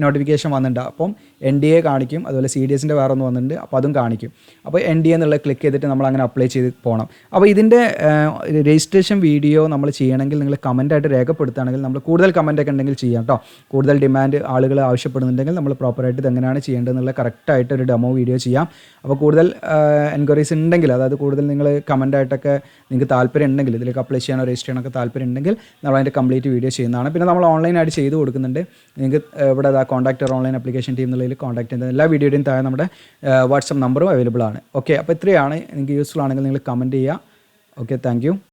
നോട്ടിഫിക്കേഷൻ വന്നിട്ടുണ്ട്. അപ്പം NDA കാണിക്കും, അതുപോലെ CDSൻ്റെ വേറെ ഒന്ന് വന്നിട്ടുണ്ട്, അപ്പോൾ അതും കാണിക്കും. അപ്പോൾ NDA എന്നുള്ളത് ക്ലിക്ക് ചെയ്തിട്ട് നമ്മൾ അങ്ങനെ അപ്ലൈ ചെയ്ത് പോകണം. അപ്പോൾ ഇതിൻ്റെ രജിസ്ട്രേഷൻ വീഡിയോ നമ്മൾ ചെയ്യണമെങ്കിൽ നിങ്ങൾ കമൻറ്റായിട്ട് രേഖപ്പെടുത്തുകയാണെങ്കിൽ നമ്മൾ കൂടുതൽ കമൻറ്റൊക്കെ ഉണ്ടെങ്കിൽ ചെയ്യാം കേട്ടോ. കൂടുതൽ ഡിമാൻഡ് ആളുകൾ ആവശ്യപ്പെടുന്നുണ്ടെങ്കിൽ നമ്മൾ പ്രോപ്പറായിട്ട് ഇതെങ്ങനെയാണ് ചെയ്യേണ്ടതെന്നുള്ള കറക്റ്റായിട്ട് ഒരു ഡെമോ വീഡിയോ ചെയ്യാം. അപ്പോൾ കൂടുതൽ എൻക്വയറീസ് ഉണ്ടെങ്കിൽ, അതായത് കൂടുതൽ നിങ്ങൾ കമൻറ്റായിട്ടൊക്കെ നിങ്ങൾക്ക് താല്പര്യം ഉണ്ടെങ്കിൽ, ഇതിലേക്ക് അപ്ലൈ ചെയ്യാനോ രജിസ്റ്റർ ചെയ്യാനൊക്കെ താല്പര്യം ഉണ്ടെങ്കിൽ നമ്മൾ അതിൻ്റെ കംപ്ലീറ്റ് വീഡിയോ ചെയ്യുന്നതാണ്. പിന്നെ നമ്മൾ ഓൺലൈനായിട്ട് ചെയ്ത് കൊടുക്കുന്നുണ്ട്. നിങ്ങൾക്ക് ഇവിടെ കോൺടാക്ട് ഓൺലൈൻ ആപ്ലിക്കേഷൻ ടീം എന്നുള്ളതിൽ കോൺടാക്ട് ചെയ്യുന്നത് എല്ലാ വീഡിയോയുടെയും താഴെ നമ്മുടെ വാട്സപ്പ് നമ്പറും അവൈലബിൾ ആണ്. ഓക്കെ, അപ്പോൾ ഇത്രയാണ്. നിങ്ങൾക്ക് യൂസ്ഫുൾ ആണെങ്കിൽ നിങ്ങൾ കമൻറ്റ് ചെയ്യുക. Okay, thank you.